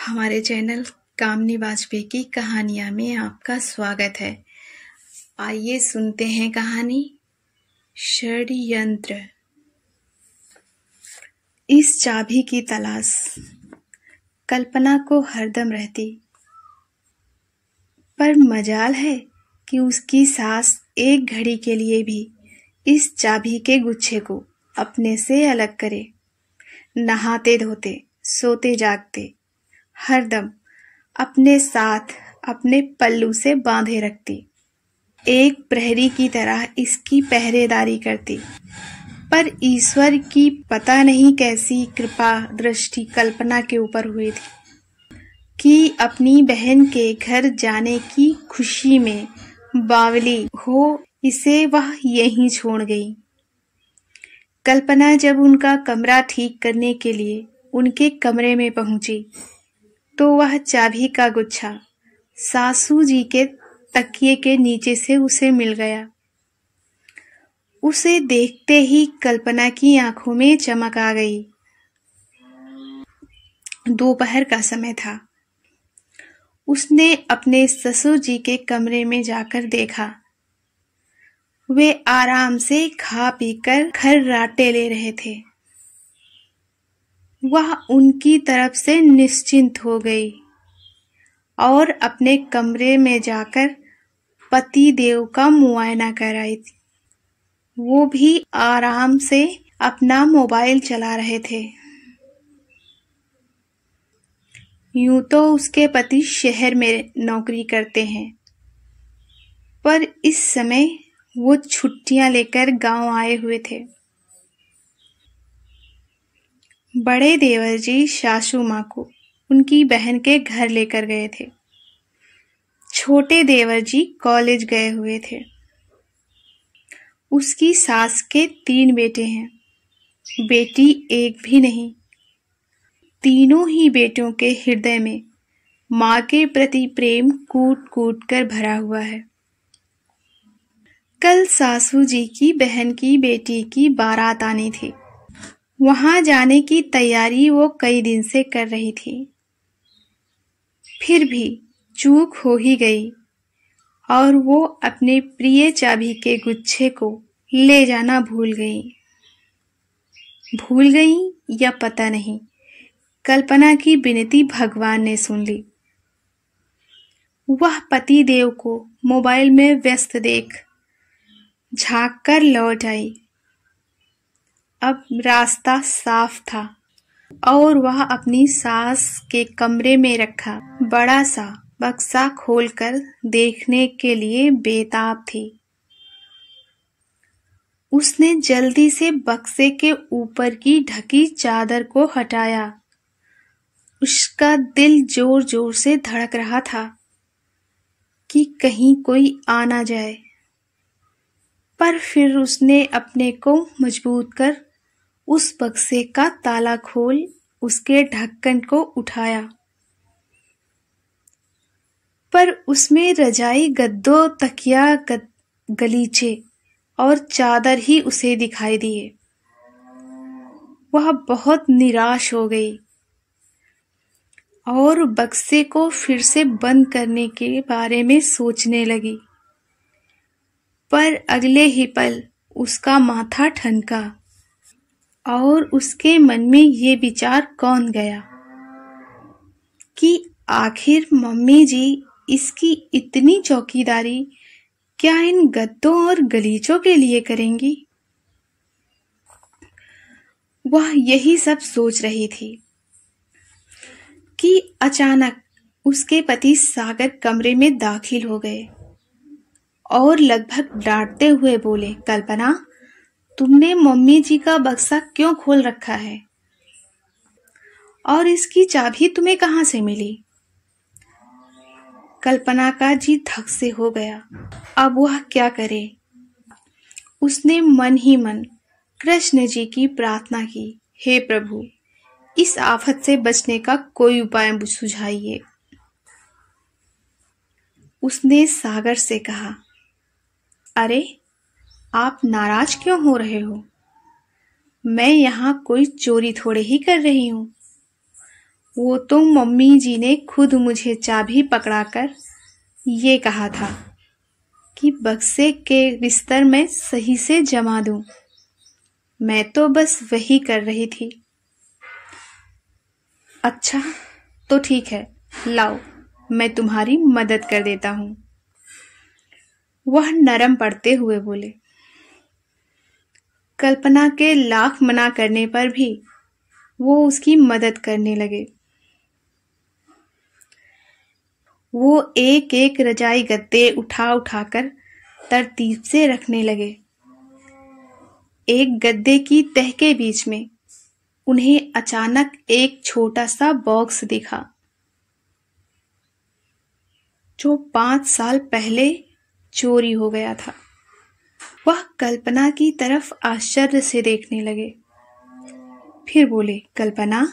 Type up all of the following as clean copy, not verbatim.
हमारे चैनल कामनी वाजपेयी की कहानियाँ में आपका स्वागत है। आइए सुनते हैं कहानी षड्यंत्र। इस चाबी की तलाश कल्पना को हरदम रहती, पर मजाल है कि उसकी सास एक घड़ी के लिए भी इस चाबी के गुच्छे को अपने से अलग करे। नहाते धोते, सोते जागते हरदम अपने साथ अपने पल्लू से बांधे रखती, एक प्रहरी की तरह इसकी पहरेदारी करती। पर ईश्वर की पता नहीं कैसी कृपा दृष्टि कल्पना के ऊपर हुई थी कि अपनी बहन के घर जाने की खुशी में बावली हो इसे वह यहीं छोड़ गई। कल्पना जब उनका कमरा ठीक करने के लिए उनके कमरे में पहुंची तो वह चाबी का गुच्छा सासू जी के तकिए के नीचे से उसे मिल गया। उसे देखते ही कल्पना की आंखों में चमक आ गई। दोपहर का समय था। उसने अपने ससुर जी के कमरे में जाकर देखा। वे आराम से खा पीकर खर्राटे ले रहे थे। वह उनकी तरफ से निश्चिंत हो गई और अपने कमरे में जाकर पति देव का मुआयना कराई थी। वो भी आराम से अपना मोबाइल चला रहे थे। यूं तो उसके पति शहर में नौकरी करते हैं, पर इस समय वो छुट्टियां लेकर गांव आए हुए थे। बड़े देवर जी सासू माँ को उनकी बहन के घर लेकर गए थे। छोटे देवर जी कॉलेज गए हुए थे। उसकी सास के 3 बेटे हैं, बेटी एक भी नहीं। तीनों ही बेटों के हृदय में माँ के प्रति प्रेम कूट कूट कर भरा हुआ है। कल सासू जी की बहन की बेटी की बारात आनी थी। वहां जाने की तैयारी वो कई दिन से कर रही थी, फिर भी चूक हो ही गई और वो अपने प्रिय चाबी के गुच्छे को ले जाना भूल गई। भूल गई या पता नहीं, कल्पना की विनती भगवान ने सुन ली। वह पति देव को मोबाइल में व्यस्त देख झांक कर लौट आई। अब रास्ता साफ था और वह अपनी सास के कमरे में रखा बड़ा सा बक्सा खोलकर देखने के लिए बेताब थी। उसने जल्दी से बक्से के ऊपर की ढकी चादर को हटाया। उसका दिल जोर जोर से धड़क रहा था कि कहीं कोई आ ना जाए, पर फिर उसने अपने को मजबूत कर उस बक्से का ताला खोल उसके ढक्कन को उठाया, पर उसमें रजाई, गद्दों, तकिया, गलीचे और चादर ही उसे दिखाई दिए। वह बहुत निराश हो गई और बक्से को फिर से बंद करने के बारे में सोचने लगी, पर अगले ही पल उसका माथा ठनका और उसके मन में ये विचार कौन गया कि आखिर मम्मी जी इसकी इतनी चौकीदारी क्या इन गद्दों और गलीचों के लिए करेंगी। वह यही सब सोच रही थी कि अचानक उसके पति सागर कमरे में दाखिल हो गए और लगभग डांटते हुए बोले, कल्पना, तुमने मम्मी जी का बक्सा क्यों खोल रखा है और इसकी चाबी तुम्हें कहां से मिली। कल्पना का जी धक से हो गया। अब वह क्या करे। उसने मन ही मन कृष्ण जी की प्रार्थना की, हे प्रभु, इस आफत से बचने का कोई उपाय सुझाइए। उसने सागर से कहा, अरे आप नाराज क्यों हो रहे हो। मैं यहाँ कोई चोरी थोड़े ही कर रही हूँ। वो तो मम्मी जी ने खुद मुझे चाबी पकड़ाकर ये कहा था कि बक्से के बिस्तर में सही से जमा दूं। मैं तो बस वही कर रही थी। अच्छा तो ठीक है, लाओ मैं तुम्हारी मदद कर देता हूं, वह नरम पड़ते हुए बोले। कल्पना के लाख मना करने पर भी वो उसकी मदद करने लगे। वो एक एक रजाई गद्दे उठा उठाकर तरतीब से रखने लगे। एक गद्दे की तह के बीच में उन्हें अचानक एक छोटा सा बॉक्स दिखा, जो 5 साल पहले चोरी हो गया था। वह कल्पना की तरफ आश्चर्य से देखने लगे। फिर बोले, कल्पना,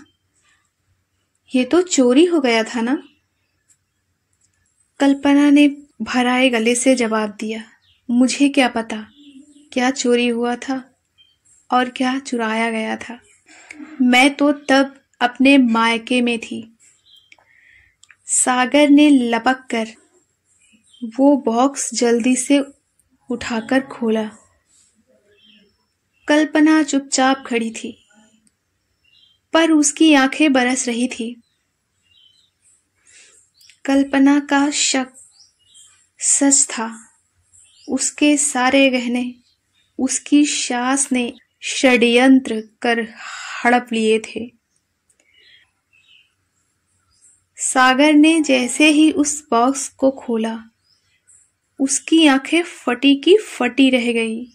ये तो चोरी हो गया था ना? कल्पना ने भराए गले से जवाब दिया, मुझे क्या पता क्या चोरी हुआ था और क्या चुराया गया था। मैं तो तब अपने मायके में थी। सागर ने लपक कर वो बॉक्स जल्दी से उठाकर खोला। कल्पना चुपचाप खड़ी थी, पर उसकी आंखें बरस रही थी। कल्पना का शक सच था। उसके सारे गहने उसकी सास ने षड्यंत्र कर हड़प लिए थे। सागर ने जैसे ही उस बॉक्स को खोला, उसकी आंखें फटी की फटी रह गई।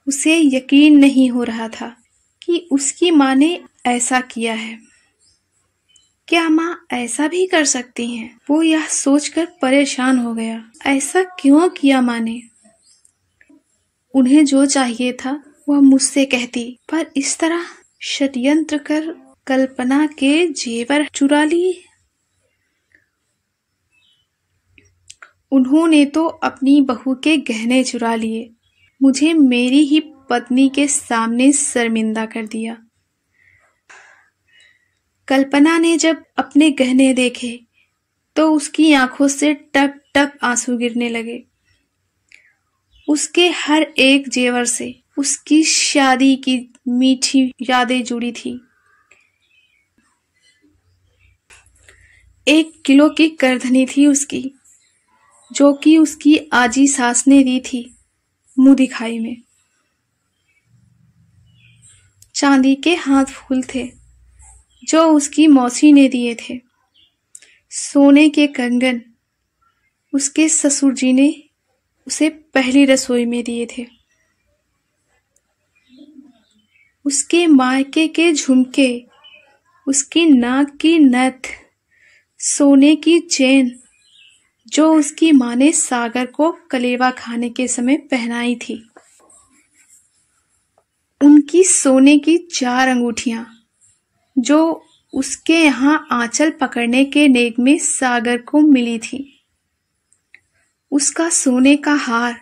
उसे यकीन नहीं हो रहा था कि उसकी माँ ने ऐसा किया है। क्या माँ ऐसा भी कर सकती हैं? वो यह सोचकर परेशान हो गया। ऐसा क्यों किया माँ ने? उन्हें जो चाहिए था वह मुझसे कहती, पर इस तरह षड्यंत्र कर कल्पना के जेवर चुरा लिए। उन्होंने तो अपनी बहू के गहने चुरा लिए, मुझे मेरी ही पत्नी के सामने शर्मिंदा कर दिया। कल्पना ने जब अपने गहने देखे तो उसकी आंखों से टप टप आंसू गिरने लगे। उसके हर एक जेवर से उसकी शादी की मीठी यादें जुड़ी थी। 1 किलो की करधनी थी उसकी, जो कि उसकी आजी सास ने दी थी मुंह दिखाई में। चांदी के हाथ फूल थे जो उसकी मौसी ने दिए थे। सोने के कंगन उसके ससुर जी ने उसे पहली रसोई में दिए थे। उसके मायके के झुमके, उसकी नाक की नथ, सोने की चेन जो उसकी माँ ने सागर को कलेवा खाने के समय पहनाई थी। उनकी सोने की 4 अंगूठियां जो उसके यहाँ आंचल पकड़ने के नेक में सागर को मिली थी। उसका सोने का हार,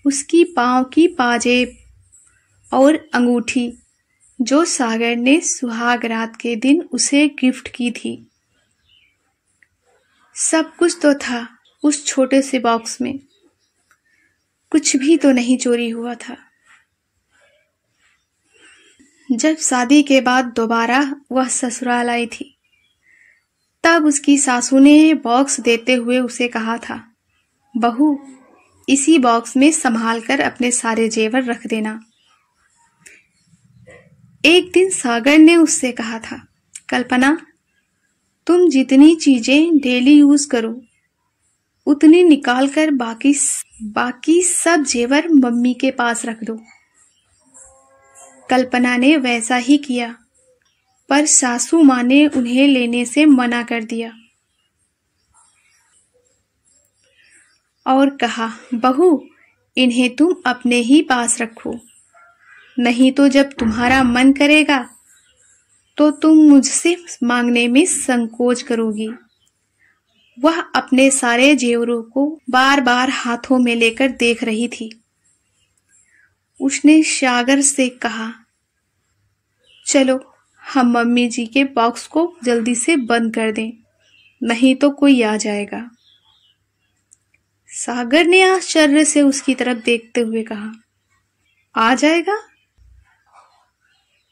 उसकी पांव की पाजेब और अंगूठी जो सागर ने सुहाग रात के दिन उसे गिफ्ट की थी। सब कुछ तो था उस छोटे से बॉक्स में। कुछ भी तो नहीं चोरी हुआ था। जब शादी के बाद दोबारा वह ससुराल आई थी, तब उसकी सासू ने बॉक्स देते हुए उसे कहा था, बहू, इसी बॉक्स में संभाल कर अपने सारे जेवर रख देना। एक दिन सागर ने उससे कहा था, कल्पना, तुम जितनी चीजें डेली यूज करो उतनी निकाल कर बाकी सब जेवर मम्मी के पास रख दो। कल्पना ने वैसा ही किया, पर सासू माँ ने उन्हें लेने से मना कर दिया और कहा, बहू, इन्हें तुम अपने ही पास रखो, नहीं तो जब तुम्हारा मन करेगा तो तुम मुझसे मांगने में संकोच करोगी। वह अपने सारे जेवरों को बार बार हाथों में लेकर देख रही थी। उसने सागर से कहा, चलो हम मम्मी जी के बॉक्स को जल्दी से बंद कर दें, नहीं तो कोई आ जाएगा। सागर ने आश्चर्य से उसकी तरफ देखते हुए कहा, आ जाएगा?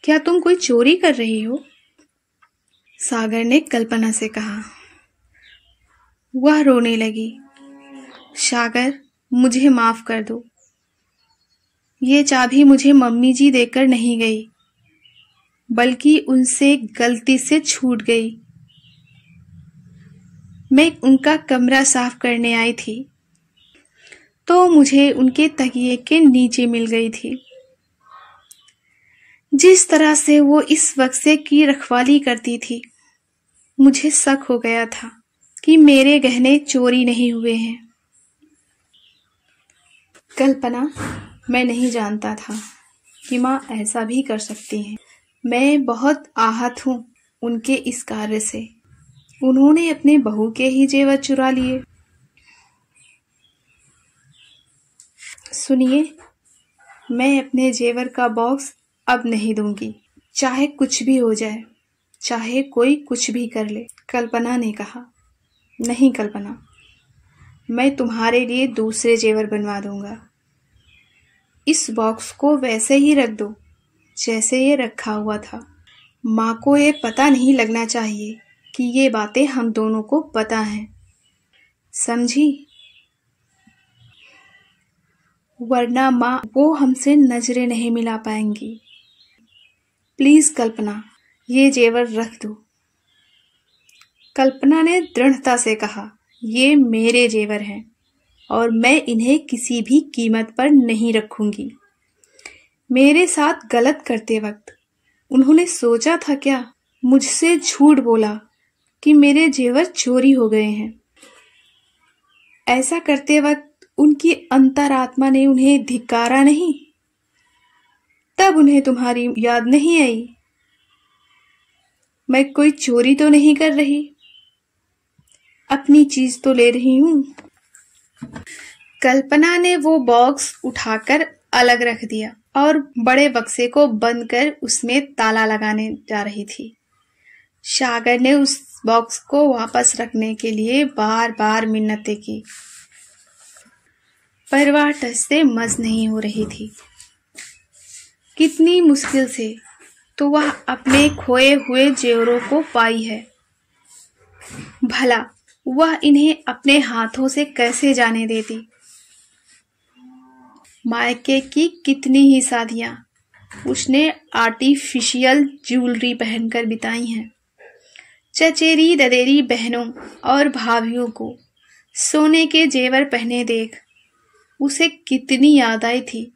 क्या तुम कोई चोरी कर रही हो? सागर ने कल्पना से कहा। वह रोने लगी। सागर, मुझे माफ कर दो। ये चाबी मुझे मम्मी जी देकर नहीं गई, बल्कि उनसे गलती से छूट गई। मैं उनका कमरा साफ करने आई थी, तो मुझे उनके तकिए के नीचे मिल गई थी। जिस तरह से वो इस बक्से की रखवाली करती थी, मुझे शक हो गया था कि मेरे गहने चोरी नहीं हुए हैं। कल्पना, मैं नहीं जानता था कि माँ ऐसा भी कर सकती हैं। मैं बहुत आहत हूँ उनके इस कार्य से। उन्होंने अपने बहू के ही जेवर चुरा लिए। सुनिए, मैं अपने जेवर का बॉक्स अब नहीं दूंगी, चाहे कुछ भी हो जाए, चाहे कोई कुछ भी कर ले। कल्पना ने कहा। नहीं कल्पना, मैं तुम्हारे लिए दूसरे जेवर बनवा दूंगा। इस बॉक्स को वैसे ही रख दो जैसे ये रखा हुआ था। माँ को ये पता नहीं लगना चाहिए कि ये बातें हम दोनों को पता हैं, समझी? वरना माँ वो हमसे नजरें नहीं मिला पाएंगी। प्लीज कल्पना, ये जेवर रख दो। कल्पना ने दृढ़ता से कहा, ये मेरे जेवर हैं और मैं इन्हें किसी भी कीमत पर नहीं रखूंगी। मेरे साथ गलत करते वक्त उन्होंने सोचा था क्या? मुझसे झूठ बोला कि मेरे जेवर चोरी हो गए हैं। ऐसा करते वक्त उनकी अंतरात्मा ने उन्हें धिक्कारा नहीं? तब उन्हें तुम्हारी याद नहीं आई? मैं कोई चोरी तो नहीं कर रही, अपनी चीज तो ले रही हूं। कल्पना ने वो बॉक्स उठाकर अलग रख दिया और बड़े बक्से को बंद कर उसमें ताला लगाने जा रही थी। सागर ने उस बॉक्स को वापस रखने के लिए बार बार मिन्नतें की, पर वह टस से मस नहीं हो रही थी। कितनी मुश्किल से तो वह अपने खोए हुए जेवरों को पाई है। भला वह इन्हें अपने हाथों से कैसे जाने देती? मायके की कितनी ही शादियां उसने आर्टिफिशियल ज्वेलरी पहनकर बिताई हैं। चचेरी ददेरी बहनों और भाभियों को सोने के जेवर पहने देख उसे कितनी याद आई थी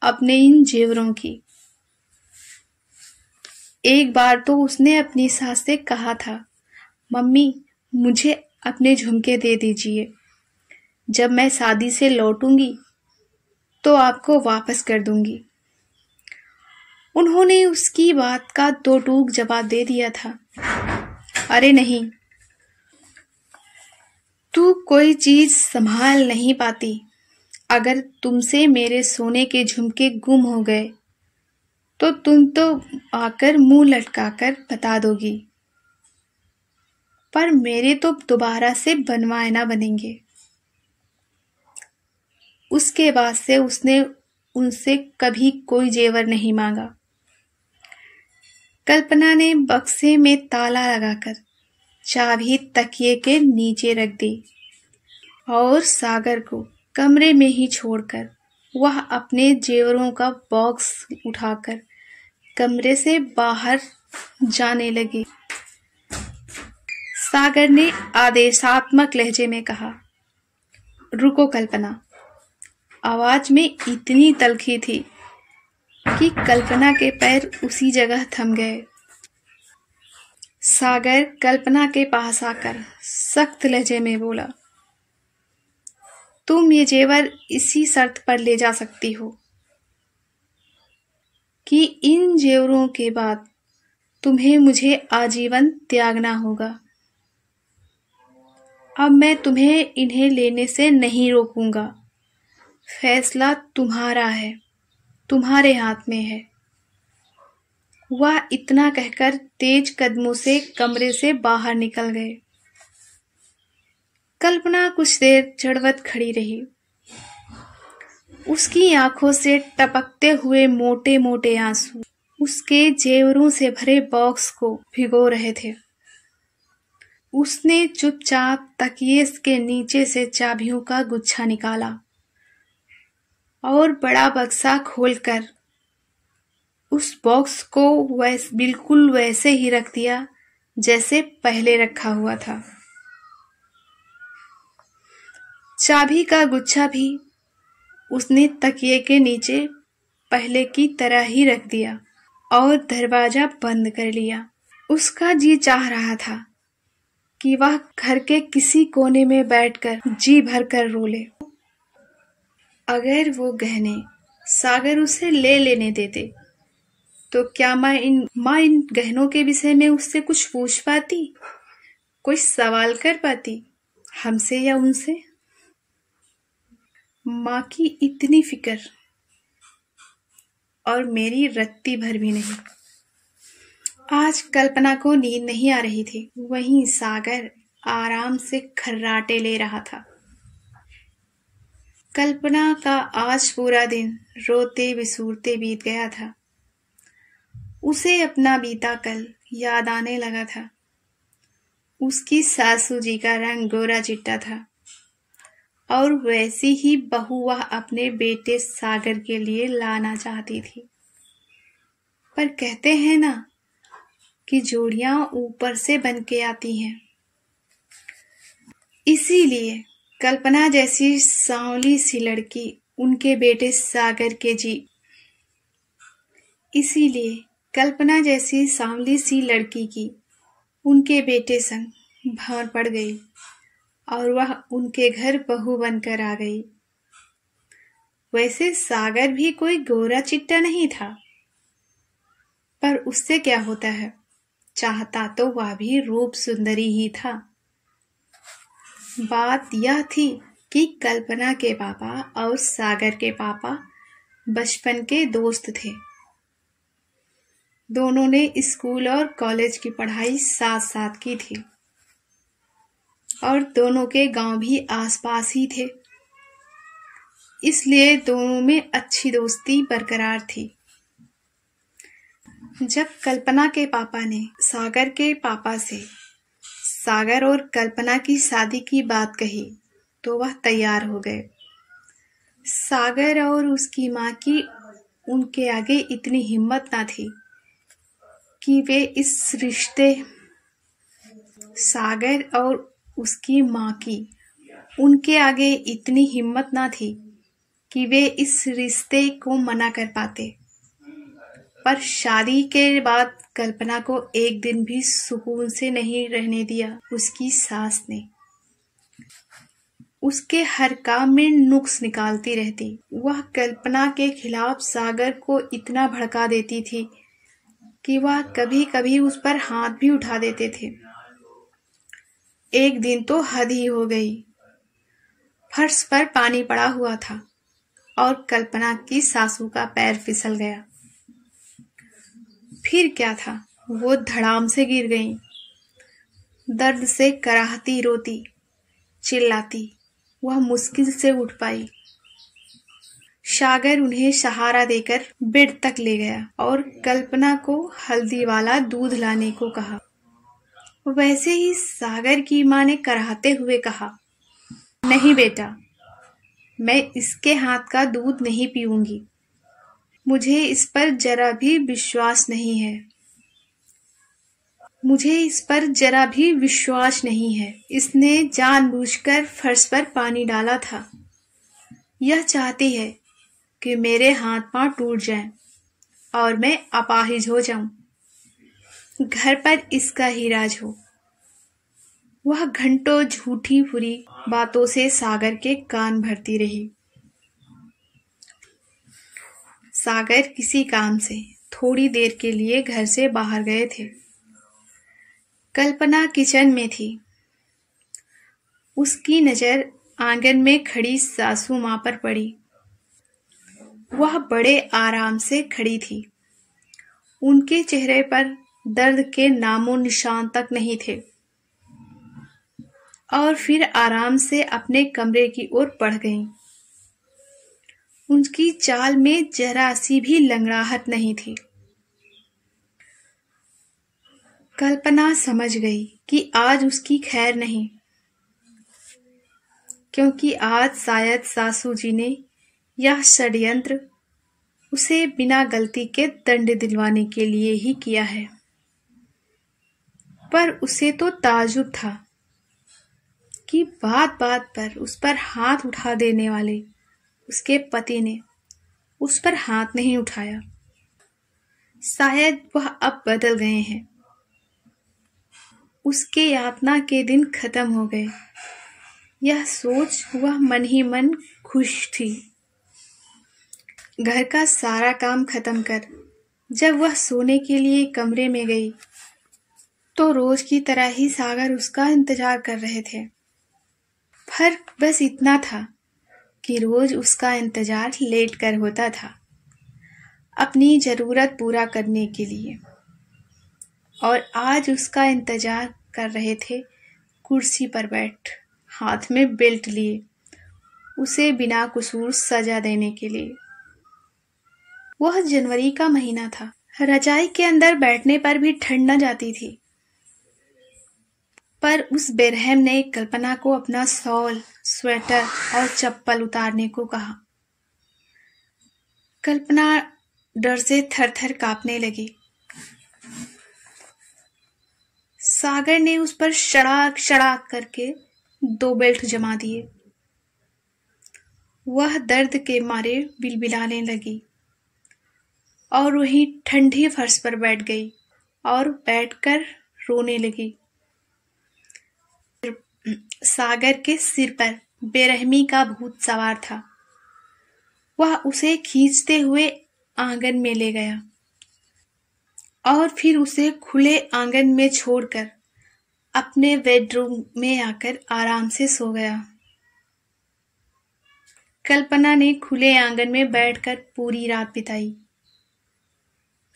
अपने इन जेवरों की। एक बार तो उसने अपनी सास से कहा था, मम्मी मुझे अपने झुमके दे दीजिए, जब मैं शादी से लौटूंगी तो आपको वापस कर दूंगी। उन्होंने उसकी बात का दो टूक जवाब दे दिया था, अरे नहीं, तू कोई चीज संभाल नहीं पाती। अगर तुमसे मेरे सोने के झुमके गुम हो गए तो तुम तो आकर मुंह लटकाकर बता दोगी, पर मेरे तो दोबारा से बनवाए ना बनेंगे। उसके बाद से उसने उनसे कभी कोई जेवर नहीं मांगा। कल्पना ने बक्से में ताला लगाकर चाबी तकिए के नीचे रख दी और सागर को कमरे में ही छोड़कर वह अपने जेवरों का बॉक्स उठाकर कमरे से बाहर जाने लगी। सागर ने आदेशात्मक लहजे में कहा, रुको कल्पना। आवाज में इतनी तल्खी थी कि कल्पना के पैर उसी जगह थम गए। सागर कल्पना के पास आकर सख्त लहजे में बोला, तुम ये जेवर इसी शर्त पर ले जा सकती हो कि इन जेवरों के बाद तुम्हें मुझे आजीवन त्यागना होगा। अब मैं तुम्हें इन्हें लेने से नहीं रोकूंगा। फैसला तुम्हारा है, तुम्हारे हाथ में है। वह इतना कहकर तेज कदमों से कमरे से बाहर निकल गए। कल्पना कुछ देर चढ़वत खड़ी रही। उसकी आंखों से टपकते हुए मोटे मोटे आंसू उसके जेवरों से भरे बॉक्स को भिगो रहे थे। उसने चुपचाप तकिए के नीचे से चाबियों का गुच्छा निकाला और बड़ा बक्सा खोलकर उस बॉक्स को बिल्कुल वैसे ही रख दिया जैसे पहले रखा हुआ था। चाबी का गुच्छा भी उसने तकिए के नीचे पहले की तरह ही रख दिया और दरवाजा बंद कर लिया। उसका जी चाह रहा था कि वह घर के किसी कोने में बैठकर जी भरकर रो ले। अगर वो गहने सागर उसे ले लेने देते तो क्या माँ इन गहनों के विषय में उससे कुछ पूछ पाती, कोई सवाल कर पाती, हमसे या उनसे? माँ की इतनी फिक्र और मेरी रत्ती भर भी नहीं। आज कल्पना को नींद नहीं आ रही थी। वहीं सागर आराम से खर्राटे ले रहा था। कल्पना का आज पूरा दिन रोते बिसूरते बीत गया था। उसे अपना बीता कल याद आने लगा था। उसकी सासू जी का रंग गोरा चिट्टा था और वैसी ही बहू वह अपने बेटे सागर के लिए लाना चाहती थी। पर कहते हैं ना कि जोड़ियां ऊपर से बन के आती हैं। इसीलिए कल्पना जैसी सांवली सी लड़की उनके बेटे सागर के इसीलिए कल्पना जैसी सांवली सी लड़की की उनके बेटे संग भंवर पड़ गई और वह उनके घर बहू बनकर आ गई। वैसे सागर भी कोई गोरा चिट्टा नहीं था, पर उससे क्या होता है, चाहता तो वह भी रूप सुंदरी ही था। बात यह थी कि कल्पना के पापा और सागर के पापा बचपन के दोस्त थे। दोनों ने स्कूल और कॉलेज की पढ़ाई साथ साथ की थी और दोनों के गांव भी आसपास ही थे। इसलिए दोनों में अच्छी दोस्ती बरकरार थी। जब कल्पना के पापा ने सागर के पापा से सागर और कल्पना की शादी की बात कही तो वह तैयार हो गए। सागर और उसकी माँ की उनके आगे इतनी हिम्मत ना थी कि वे इस रिश्ते सागर और उसकी माँ की उनके आगे इतनी हिम्मत ना थी कि वे इस रिश्ते को मना कर पाते। पर शादी के बाद कल्पना को एक दिन भी सुकून से नहीं रहने दिया उसकी सास ने। उसके हर काम में नुक्स निकालती रहती। वह कल्पना के खिलाफ सागर को इतना भड़का देती थी कि वह कभी कभी उस पर हाथ भी उठा देते थे। एक दिन तो हद ही हो गई। फर्श पर पानी पड़ा हुआ था और कल्पना की सासू का पैर फिसल गया। फिर क्या था, वो धड़ाम से गिर गईं। दर्द से कराहती रोती चिल्लाती वह मुश्किल से उठ पाई। सागर उन्हें सहारा देकर बेड तक ले गया और कल्पना को हल्दी वाला दूध लाने को कहा। वैसे ही सागर की माँ ने कराहते हुए कहा, नहीं बेटा, मैं इसके हाथ का दूध नहीं पीऊंगी। मुझे इस पर जरा भी विश्वास नहीं है। इसने जानबूझकर फर्श पर पानी डाला था। यह चाहती है कि मेरे हाथ पांव टूट जाएं और मैं अपाहिज हो जाऊं। घर पर इसका ही राज हो। वह घंटों झूठी बुरी बातों से सागर के कान भरती रही। सागर किसी काम से थोड़ी देर के लिए घर से बाहर गए थे। कल्पना किचन में थी। उसकी नजर आंगन में खड़ी सासू माँ पर पड़ी। वह बड़े आराम से खड़ी थी। उनके चेहरे पर दर्द के नामो निशान तक नहीं थे और फिर आराम से अपने कमरे की ओर बढ़ गईं। उनकी चाल में जरा सी भी लंगड़ाहट नहीं थी। कल्पना समझ गई कि आज उसकी खैर नहीं, क्योंकि आज शायद सासू जी ने यह षड्यंत्र उसे बिना गलती के दंड दिलवाने के लिए ही किया है। पर उसे तो ताज्जुब था कि बात बात पर उस पर हाथ उठा देने वाले उसके पति ने उस पर हाथ नहीं उठाया। शायद वह अब बदल गए हैं। उसके यातना के दिन खत्म हो गए। यह सोच वह मन ही मन खुश थी। घर का सारा काम खत्म कर जब वह सोने के लिए कमरे में गई तो रोज की तरह ही सागर उसका इंतजार कर रहे थे। फर्क बस इतना था कि रोज उसका इंतजार लेट कर होता था, अपनी जरूरत पूरा करने के लिए, और आज उसका इंतजार कर रहे थे कुर्सी पर बैठ, हाथ में बेल्ट लिए, उसे बिना कसूर सजा देने के लिए। वह जनवरी का महीना था। रजाई के अंदर बैठने पर भी ठंड न जाती थी। पर उस बेरहम ने कल्पना को अपना शॉल, स्वेटर और चप्पल उतारने को कहा। कल्पना डर से थर-थर कांपने लगी। सागर ने उस पर शड़ाक शड़ाक करके 2 बेल्ट जमा दिए। वह दर्द के मारे बिलबिलाने लगी और वहीं ठंडी फर्श पर बैठ गई और बैठकर रोने लगी। सागर के सिर पर बेरहमी का भूत सवार था। वह उसे खींचते हुए आंगन में ले गया और फिर उसे खुले आंगन में छोड़कर अपने बेडरूम में आकर आराम से सो गया। कल्पना ने खुले आंगन में बैठकर पूरी रात बिताई।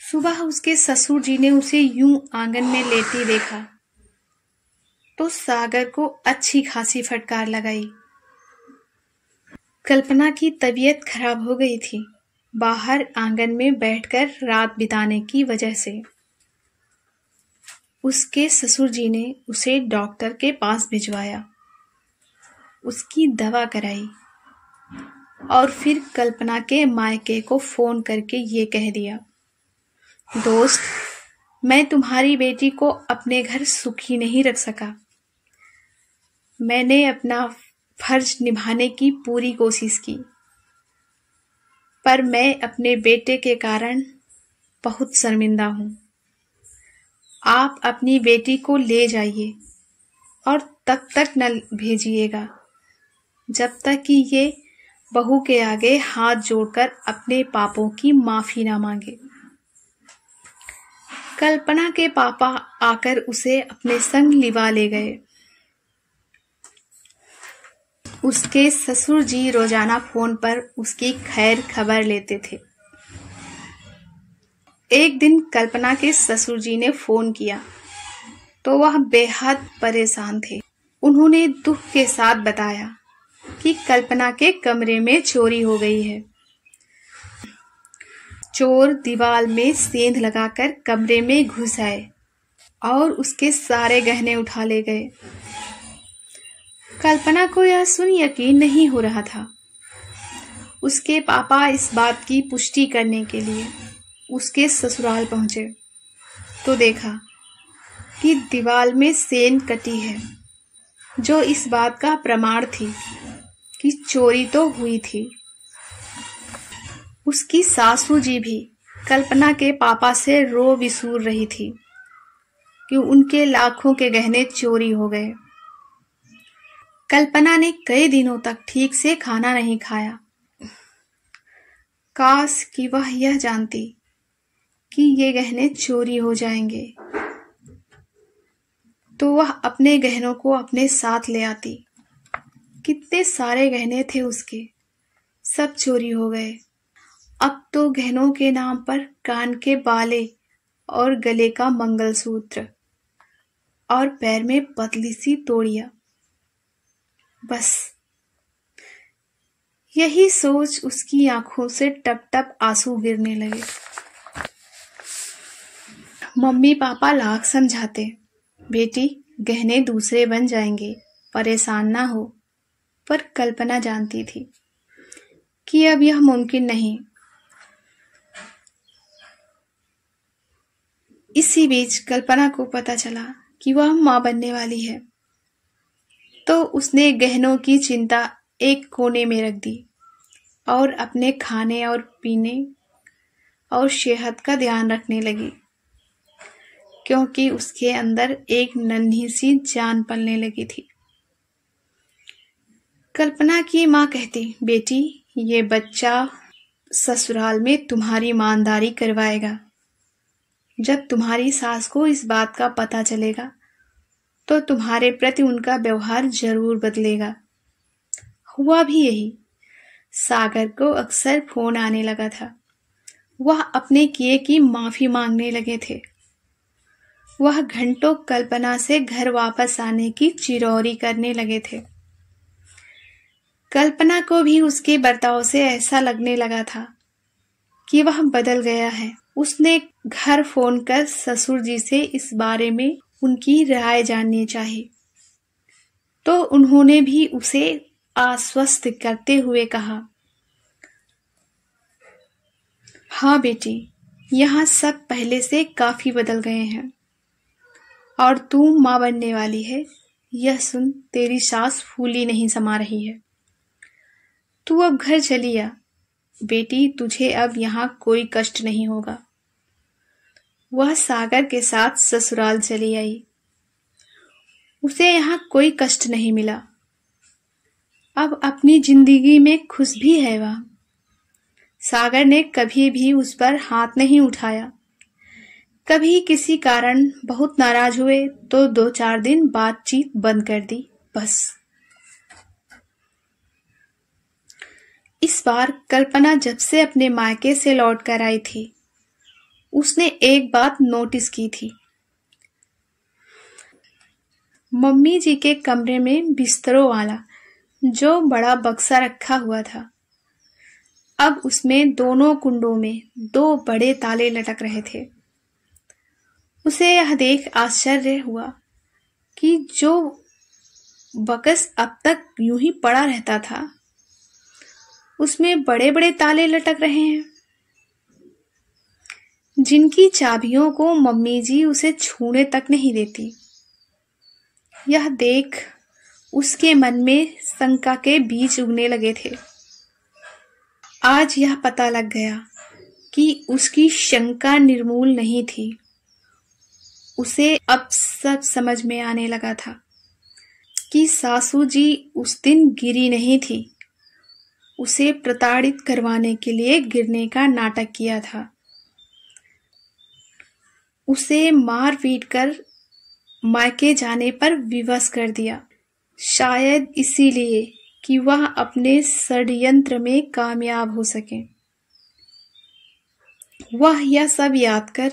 सुबह उसके ससुर जी ने उसे यूं आंगन में लेटी देखा तो सागर को अच्छी खासी फटकार लगाई। कल्पना की तबीयत खराब हो गई थी बाहर आंगन में बैठकर रात बिताने की वजह से। उसके ससुर जी ने उसे डॉक्टर के पास भिजवाया, उसकी दवा कराई और फिर कल्पना के मायके को फोन करके ये कह दिया, दोस्त, मैं तुम्हारी बेटी को अपने घर सुखी नहीं रख सका। मैंने अपना फर्ज निभाने की पूरी कोशिश की, पर मैं अपने बेटे के कारण बहुत शर्मिंदा हूं। आप अपनी बेटी को ले जाइए और तब तक न भेजिएगा जब तक कि ये बहू के आगे हाथ जोड़कर अपने पापों की माफी ना मांगे। कल्पना के पापा आकर उसे अपने संग लिवा ले गए। उसके ससुर जी रोजाना फोन पर उसकी खैर खबर लेते थे। एक दिन कल्पना के ससुर जी ने फोन किया तो वह बेहद परेशान थे। उन्होंने दुख के साथ बताया कि कल्पना के कमरे में चोरी हो गई है। चोर दीवार में सेंध लगाकर कमरे में घुस आए और उसके सारे गहने उठा ले गए। कल्पना को यह सुन यकीन नहीं हो रहा था। उसके पापा इस बात की पुष्टि करने के लिए उसके ससुराल पहुंचे तो देखा कि दीवार में सेंध कटी है, जो इस बात का प्रमाण थी कि चोरी तो हुई थी। उसकी सासू जी भी कल्पना के पापा से रो बिसूर रही थी कि उनके लाखों के गहने चोरी हो गए। कल्पना ने कई दिनों तक ठीक से खाना नहीं खाया। काश कि वह यह जानती कि ये गहने चोरी हो जाएंगे तो वह अपने गहनों को अपने साथ ले आती। कितने सारे गहने थे उसके, सब चोरी हो गए। अब तो गहनों के नाम पर कान के बाले और गले का मंगलसूत्र और पैर में पतली सी तोड़ियां। बस यही सोच उसकी आंखों से टप टप आंसू गिरने लगे। मम्मी पापा लाख समझाते, बेटी गहने दूसरे बन जाएंगे, परेशान ना हो, पर कल्पना जानती थी कि अब यह मुमकिन नहीं। इसी बीच कल्पना को पता चला कि वह मां बनने वाली है, तो उसने गहनों की चिंता एक कोने में रख दी और अपने खाने और पीने और सेहत का ध्यान रखने लगी, क्योंकि उसके अंदर एक नन्ही सी जान पलने लगी थी। कल्पना की मां कहती, बेटी ये बच्चा ससुराल में तुम्हारी ईमानदारी करवाएगा। जब तुम्हारी सास को इस बात का पता चलेगा तो तुम्हारे प्रति उनका व्यवहार जरूर बदलेगा। हुआ भी यही। सागर को अक्सर फोन आने लगा था। वह अपने किए की माफी मांगने लगे थे। वह घंटों कल्पना से घर वापस आने की चिरौरी करने लगे थे। कल्पना को भी उसके बर्ताव से ऐसा लगने लगा था कि वह बदल गया है। उसने घर फोन कर ससुर जी से इस बारे में उनकी राय जाननी चाहिए, तो उन्होंने भी उसे आश्वस्त करते हुए कहा, हाँ बेटी, यहाँ सब पहले से काफी बदल गए हैं और तू मां बनने वाली है, यह सुन तेरी सास फूली नहीं समा रही है। तू अब घर चली आ बेटी, तुझे अब यहाँ कोई कष्ट नहीं होगा। वह सागर के साथ ससुराल चली आई। उसे यहाँ कोई कष्ट नहीं मिला। अब अपनी जिंदगी में खुश भी है वह। सागर ने कभी भी उस पर हाथ नहीं उठाया। कभी किसी कारण बहुत नाराज हुए तो 2-4 दिन बातचीत बंद कर दी, बस। इस बार कल्पना जब से अपने मायके से लौट कर आई थी, उसने एक बात नोटिस की थी। मम्मी जी के कमरे में बिस्तरों वाला जो बड़ा बक्सा रखा हुआ था, अब उसमें दोनों कुंडों में 2 बड़े ताले लटक रहे थे। उसे यह देख आश्चर्य हुआ कि जो बक्स अब तक यूं ही पड़ा रहता था, उसमें बड़े बड़े ताले लटक रहे हैं, जिनकी चाबियों को मम्मी जी उसे छूने तक नहीं देती। यह देख उसके मन में शंका के बीज उगने लगे थे। आज यह पता लग गया कि उसकी शंका निर्मूल नहीं थी। उसे अब सब समझ में आने लगा था कि सासू जी उस दिन गिरी नहीं थी, उसे प्रताड़ित करवाने के लिए गिरने का नाटक किया था। उसे मार पीट कर मायके जाने पर विवश कर दिया, शायद इसीलिए कि वह अपने षड्यंत्र में कामयाब हो सके। वह यह सब याद कर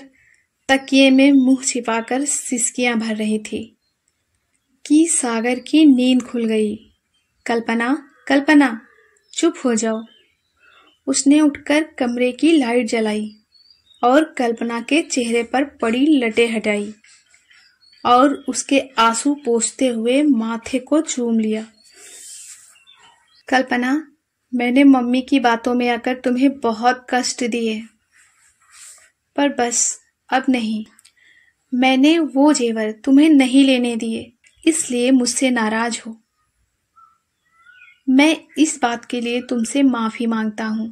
तकिए में मुंह छिपाकर सिसकियां भर रही थी कि सागर की नींद खुल गई। कल्पना, कल्पना, चुप हो जाओ। उसने उठकर कमरे की लाइट जलाई और कल्पना के चेहरे पर पड़ी लटें हटाई और उसके आंसू पोंछते हुए माथे को चूम लिया। कल्पना, मैंने मम्मी की बातों में आकर तुम्हें बहुत कष्ट दिए, पर बस अब नहीं। मैंने वो जेवर तुम्हें नहीं लेने दिए, इसलिए मुझसे नाराज हो। मैं इस बात के लिए तुमसे माफी मांगता हूं,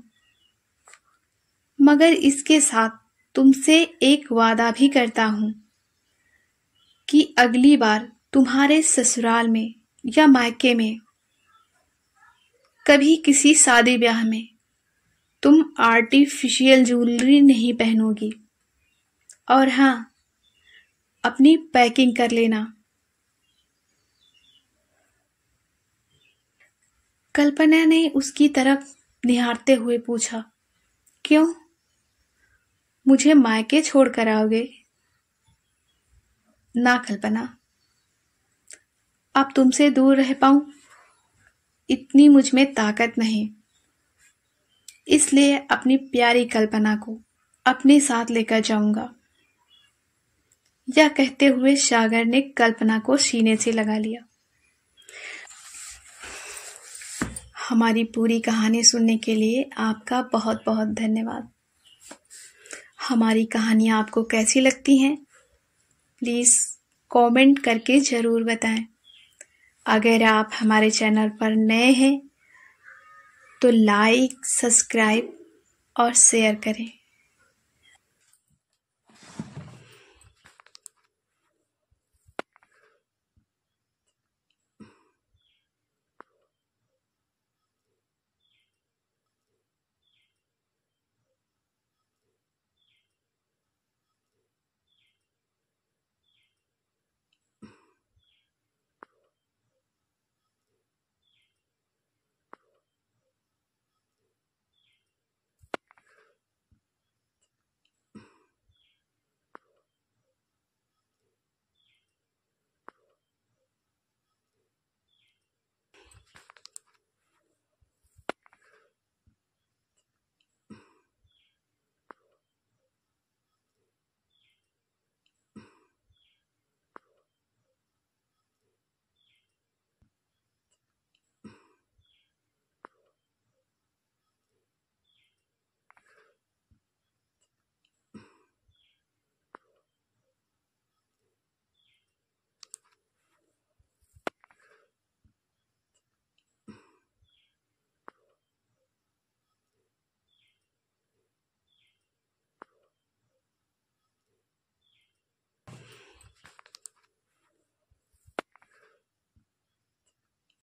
मगर इसके साथ तुमसे एक वादा भी करता हूं कि अगली बार तुम्हारे ससुराल में या मायके में कभी किसी शादी ब्याह में तुम आर्टिफिशियल ज्वेलरी नहीं पहनोगी। और हाँ, अपनी पैकिंग कर लेना। कल्पना ने उसकी तरफ निहारते हुए पूछा, क्यों? मुझे मायके छोड़ कर आओगे? ना कल्पना, अब तुमसे दूर रह पाऊं इतनी मुझ में ताकत नहीं, इसलिए अपनी प्यारी कल्पना को अपने साथ लेकर जाऊंगा। यह कहते हुए सागर ने कल्पना को सीने से लगा लिया। हमारी पूरी कहानी सुनने के लिए आपका बहुत बहुत धन्यवाद। हमारी कहानियाँ आपको कैसी लगती हैं प्लीज़ कमेंट करके ज़रूर बताएं। अगर आप हमारे चैनल पर नए हैं तो लाइक, सब्सक्राइब और शेयर करें।